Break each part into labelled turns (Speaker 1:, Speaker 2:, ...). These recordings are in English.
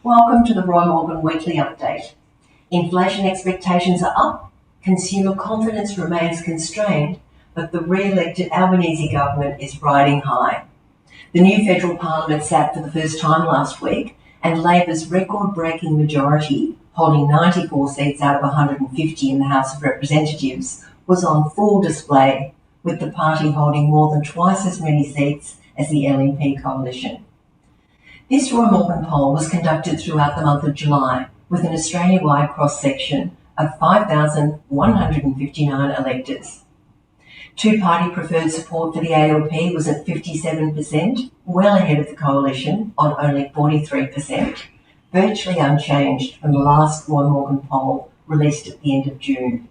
Speaker 1: Welcome to the Roy Morgan Weekly Update. Inflation expectations are up, consumer confidence remains constrained, but the re-elected Albanese government is riding high. The new federal parliament sat for the first time last week, and Labor's record-breaking majority, holding 94 seats out of 150 in the House of Representatives, was on full display, with the party holding more than twice as many seats as the LNP coalition. This Roy Morgan poll was conducted throughout the month of July, with an Australia-wide cross-section of 5,159 electors. Two-party preferred support for the ALP was at 57%, well ahead of the coalition on only 43%, virtually unchanged from the last Roy Morgan poll released at the end of June.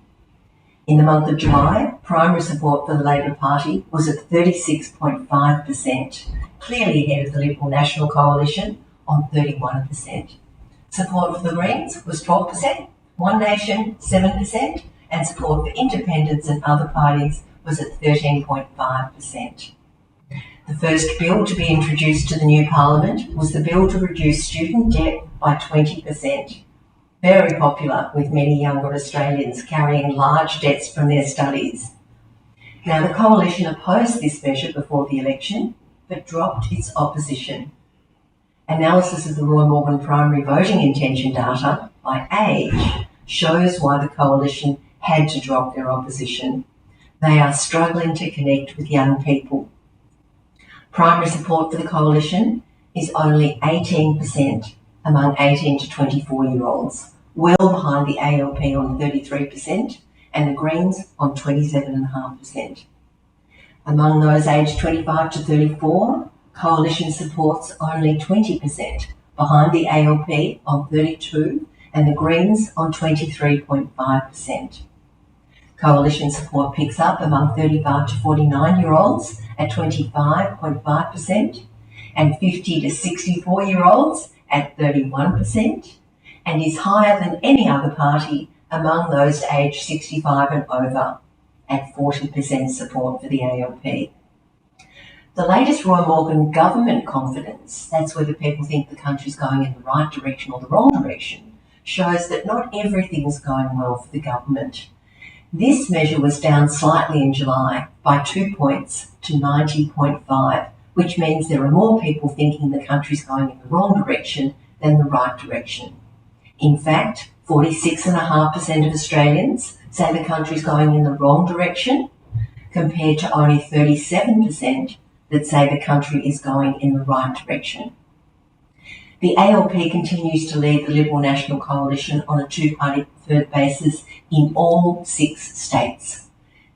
Speaker 1: In the month of July, primary support for the Labor Party was at 36.5%, clearly ahead of the Liberal National Coalition on 31%. Support for the Greens was 12%, One Nation 7%, and support for independents and other parties was at 13.5%. The first bill to be introduced to the new Parliament was the bill to reduce student debt by 20%. Very popular with many younger Australians carrying large debts from their studies. Now, the coalition opposed this measure before the election, but dropped its opposition. Analysis of the Roy Morgan primary voting intention data by age shows why the coalition had to drop their opposition. They are struggling to connect with young people. Primary support for the coalition is only 18% among 18 to 24-year-olds, well behind the ALP on 33% and the Greens on 27.5%. Among those aged 25 to 34, coalition support's only 20%, behind the ALP on 32% and the Greens on 23.5%. Coalition support picks up among 35 to 49-year-olds at 25.5% and 50 to 64-year-olds at 31%, and is higher than any other party among those aged 65 and over at 40% support for the ALP. The latest Roy Morgan government confidence, that's whether people think the country's going in the right direction or the wrong direction, shows that not everything's going well for the government. This measure was down slightly in July by 2 points to 90.5, which means there are more people thinking the country's going in the wrong direction than the right direction. In fact, 46.5% of Australians say the country's going in the wrong direction, compared to only 37% that say the country is going in the right direction. The ALP continues to lead the Liberal National Coalition on a two-party preferred basis in all 6 states.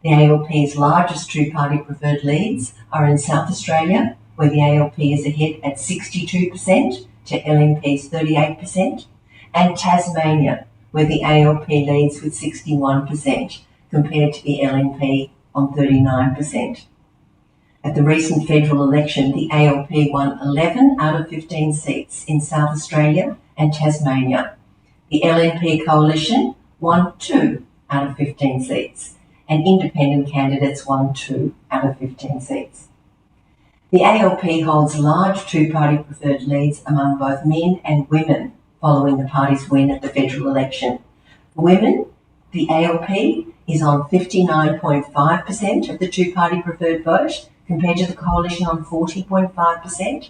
Speaker 1: The ALP's largest two-party preferred leads are in South Australia, where the ALP is ahead at 62% to LNP's 38%, and Tasmania, where the ALP leads with 61% compared to the LNP on 39%. At the recent federal election, the ALP won 11 out of 15 seats in South Australia and Tasmania. The LNP coalition won 2 out of 15 seats, and independent candidates won 2 out of 15 seats. The ALP holds large two-party preferred leads among both men and women following the party's win at the federal election. For women, the ALP is on 59.5% of the two-party preferred vote, compared to the coalition on 40.5%.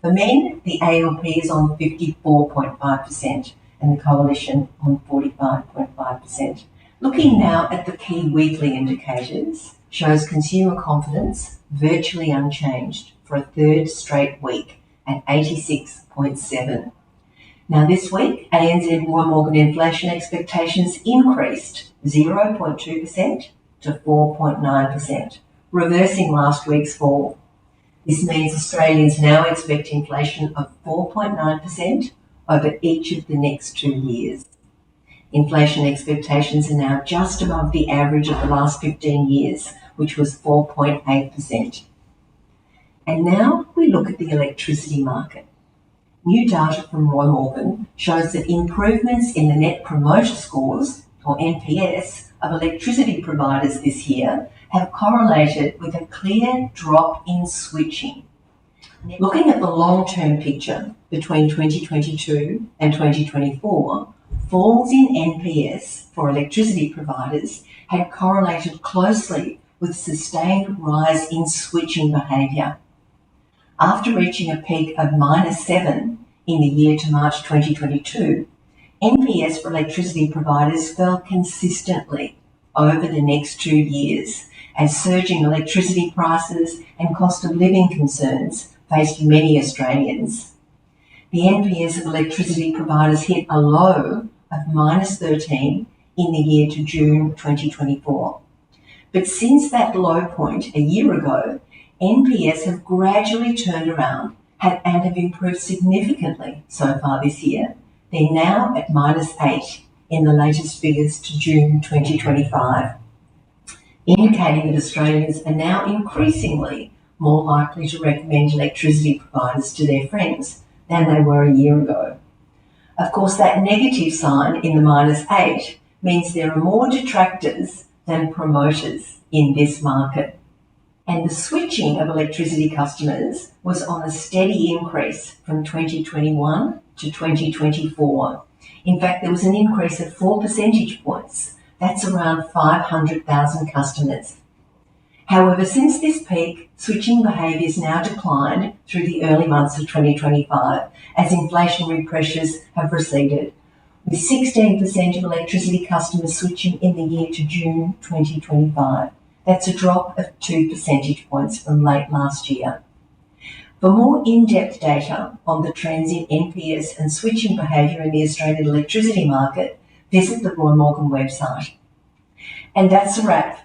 Speaker 1: For men, the ALP is on 54.5% and the coalition on 45.5%. Looking now at the key weekly indicators, shows consumer confidence virtually unchanged for a third straight week at 86.7. Now this week, ANZ Roy Morgan inflation expectations increased 0.2% to 4.9%. Reversing last week's fall. This means Australians now expect inflation of 4.9% over each of the next 2 years. Inflation expectations are now just above the average of the last 15 years, which was 4.8%. And now we look at the electricity market. New data from Roy Morgan shows that improvements in the Net Promoter Scores, or NPS, of electricity providers this year have correlated with a clear drop in switching. Looking at the long-term picture, between 2022 and 2024, falls in NPS for electricity providers had correlated closely with sustained rise in switching behaviour. After reaching a peak of -7 in the year to March 2022, NPS for electricity providers fell consistently over the next 2 years as surging electricity prices and cost of living concerns faced many Australians. The NPS of electricity providers hit a low of -13 in the year to June 2024. But since that low point a year ago, NPS have gradually turned around and have improved significantly so far this year. They're now at -8 in the latest figures to June 2025, indicating that Australians are now increasingly more likely to recommend electricity providers to their friends than they were a year ago. Of course, that negative sign in the -8 means there are more detractors than promoters in this market. And the switching of electricity customers was on a steady increase from 2021 to 2024. In fact, there was an increase of 4 percentage points. That's around 500,000 customers. However, since this peak, switching behaviours now declined through the early months of 2025 as inflationary pressures have receded, with 16% of electricity customers switching in the year to June 2025. That's a drop of 2 percentage points from late last year. For more in-depth data on the trends in NPS and switching behaviour in the Australian electricity market, visit the Roy Morgan website. And that's a wrap.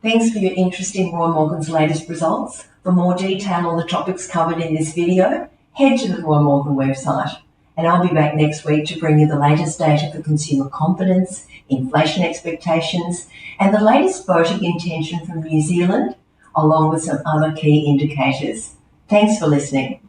Speaker 1: Thanks for your interest in Roy Morgan's latest results. For more detail on the topics covered in this video, head to the Roy Morgan website. And I'll be back next week to bring you the latest data for consumer confidence, inflation expectations, and the latest voting intention from New Zealand, along with some other key indicators. Thanks for listening.